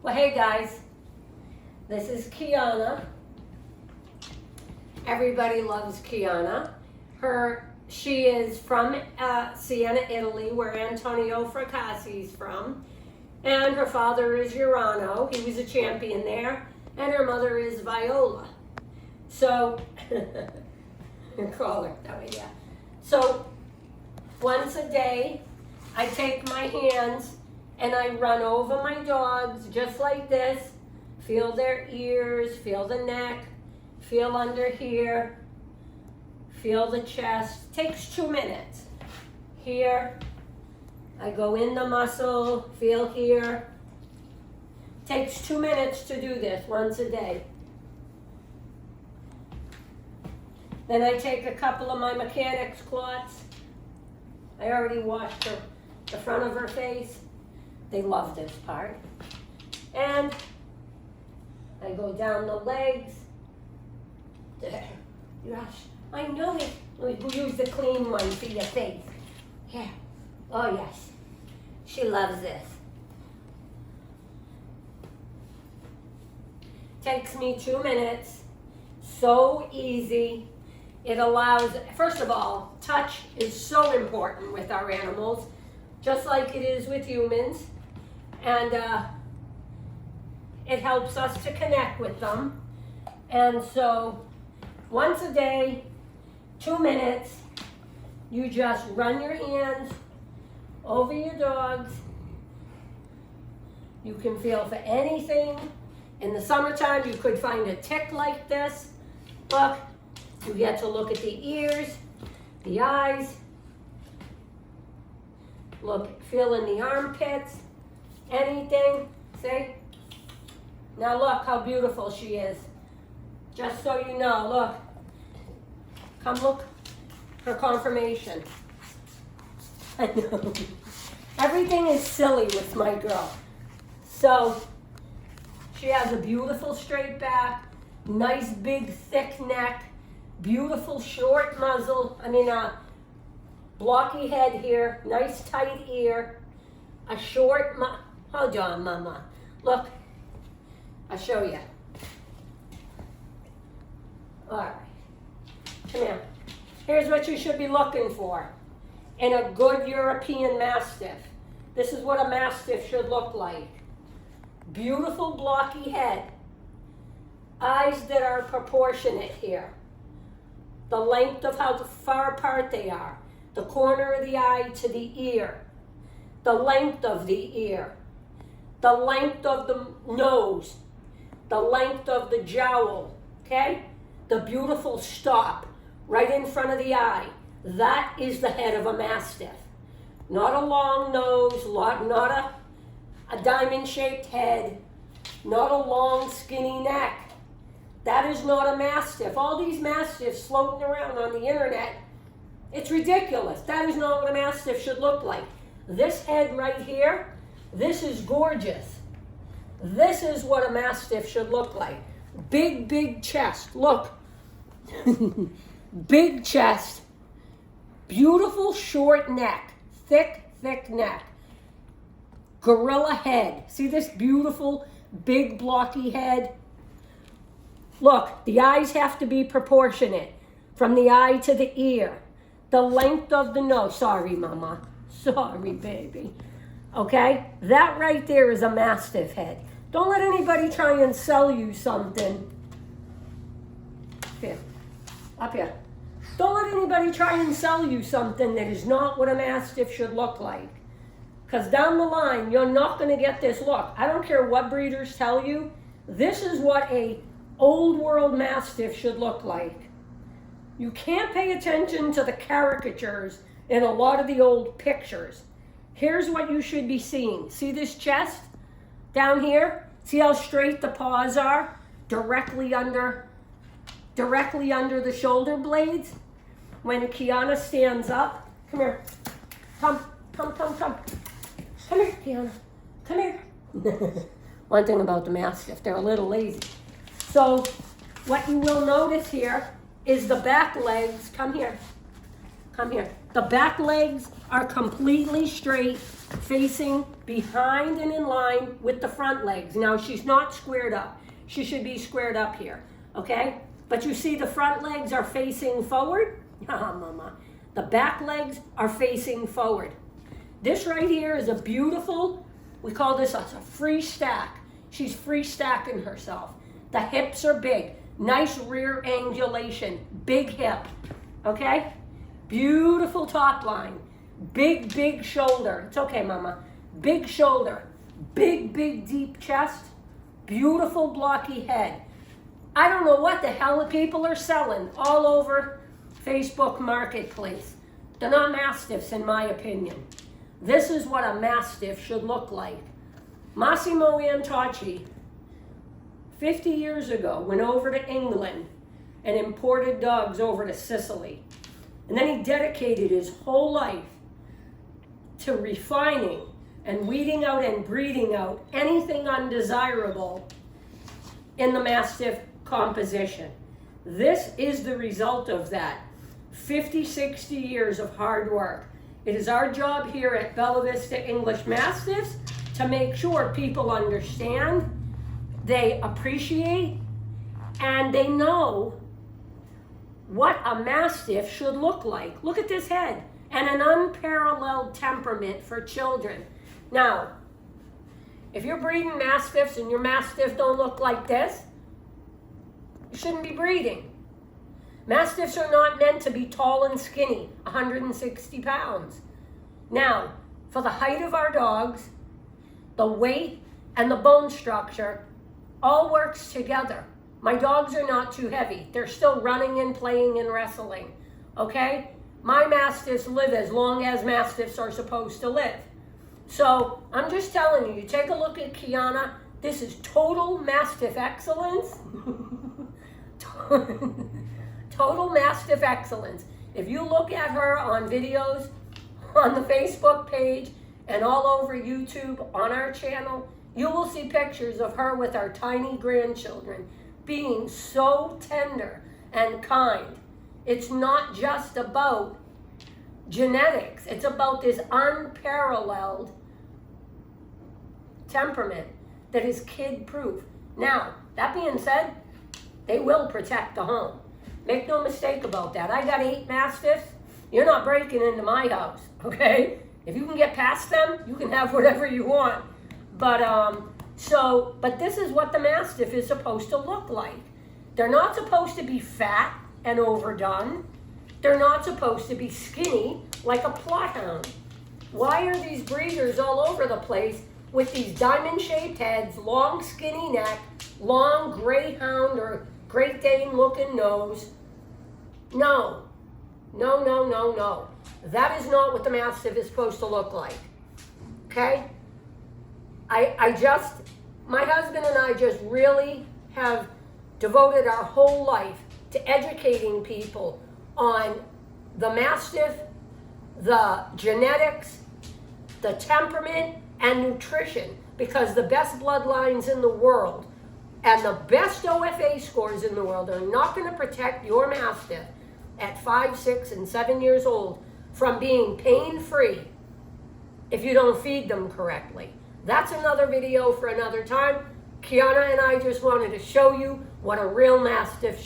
Well, hey guys, this is Kiana. Everybody loves Kiana. She is from Siena, Italy, where Antonio Fracassi's from. And her father is Urano. He was a champion there. And her mother is Viola. So, call her that way, yeah. So, once a day, I take my hands and I run over my dogs just like this. Feel their ears, feel the neck, feel under here, feel the chest. Takes 2 minutes. Here, I go in the muscle, feel here. Takes 2 minutes to do this once a day. Then I take a couple of my mechanics cloths. I already washed the front of her face. They love this part. And I go down the legs. There. Gosh, I know it. We'll use the clean one for your face. Yeah. Oh, yes. She loves this. Takes me 2 minutes. So easy. It allows, first of all, touch is so important with our animals, just like it is with humans. And it helps us to connect with them. And so once a day, 2 minutes, you just run your hands over your dogs. You can feel for anything. In the summertime, you could find a tick like this. Look, you get to look at the ears, the eyes. Look, feel in the armpits. Anything, see? Now look how beautiful she is. Just so you know, look. Come look, her conformation. I know. Everything is silly with my girl. So, she has a beautiful straight back, nice big thick neck, beautiful short muzzle, blocky head here, nice tight ear, a short hold on, Mama. Look, I'll show you. All right, come here. Here's what you should be looking for in a good European Mastiff. This is what a Mastiff should look like. Beautiful blocky head. Eyes that are proportionate here. The length of how far apart they are. The corner of the eye to the ear. The length of the ear. The length of the nose. The length of the jowl. Okay? The beautiful stop right in front of the eye. That is the head of a Mastiff. Not a long nose, not a diamond-shaped head, not a long, skinny neck. That is not a Mastiff. All these Mastiffs floating around on the internet, it's ridiculous. That is not what a Mastiff should look like. This head right here, this is gorgeous. This is what a Mastiff should look like. Big, big chest. Look. Big chest. Beautiful short neck. Thick, thick neck. Gorilla head. See this beautiful, big, blocky head? Look, the eyes have to be proportionate. From the eye to the ear. The length of the nose. Sorry, Mama. Sorry, baby. Okay? That right there is a Mastiff head. Don't let anybody try and sell you something. Here. Up here. Don't let anybody try and sell you something that is not what a Mastiff should look like. Because down the line, you're not going to get this look. I don't care what breeders tell you. This is what a old world Mastiff should look like. You can't pay attention to the caricatures in a lot of the old pictures. Here's what you should be seeing. See this chest down here? See how straight the paws are? Directly under the shoulder blades. When Kiana stands up, come here. Come. Come here, Kiana. Come here. One thing about the Mastiff, they're a little lazy. So what you will notice here is the back legs, come here. Come here. The back legs are completely straight, facing behind and in line with the front legs. Now, she's not squared up. She should be squared up here, okay? But you see the front legs are facing forward? Mama. The back legs are facing forward. This right here is a beautiful, we call this a free stack. She's free stacking herself. The hips are big. Nice rear angulation. Big hip, okay? Beautiful top line. Big, big shoulder. It's okay, Mama. Big shoulder. Big, big, deep chest. Beautiful, blocky head. I don't know what the hell people are selling all over Facebook Marketplace. They're not Mastiffs, in my opinion. This is what a Mastiff should look like. Massimo Antocci, 50 years ago, went over to England and imported dogs over to Sicily. And then he dedicated his whole life to refining and weeding out and breeding out anything undesirable in the Mastiff composition. This is the result of that. 50, 60 years of hard work. It is our job here at Bella Vista English Mastiffs to make sure people understand, they appreciate, and they know what a Mastiff should look like. Look at this head. And an unparalleled temperament for children. Now, if you're breeding Mastiffs and your Mastiff don't look like this, you shouldn't be breeding. Mastiffs are not meant to be tall and skinny, 160 pounds. Now, for the height of our dogs, the weight and the bone structure all works together. My dogs are not too heavy. They're still running and playing and wrestling, okay? My Mastiffs live as long as Mastiffs are supposed to live. So I'm just telling you, take a look at Kiana. This is total Mastiff excellence. Total Mastiff excellence. If you look at her on videos, on the Facebook page, and all over YouTube on our channel, you will see pictures of her with our tiny grandchildren being so tender and kind. It's not just about genetics. It's about this unparalleled temperament that is kid-proof. Now, that being said, they will protect the home. Make no mistake about that. I got 8 Mastiffs. You're not breaking into my house, okay? If you can get past them, you can have whatever you want. But this is what the Mastiff is supposed to look like. They're not supposed to be fat and overdone. They're not supposed to be skinny like a plot hound. Why are these breeders all over the place with these diamond-shaped heads, long skinny neck, long greyhound or Great Dane looking nose? No. No, no, no, no. That is not what the Mastiff is supposed to look like. Okay? My husband and I just really have devoted our whole life to educating people on the Mastiff, the genetics, the temperament, and nutrition, because the best bloodlines in the world and the best OFA scores in the world are not going to protect your Mastiff at 5, 6, and 7 years old from being pain-free if you don't feed them correctly. That's another video for another time. Kiana and I just wanted to show you what a real Mastiff should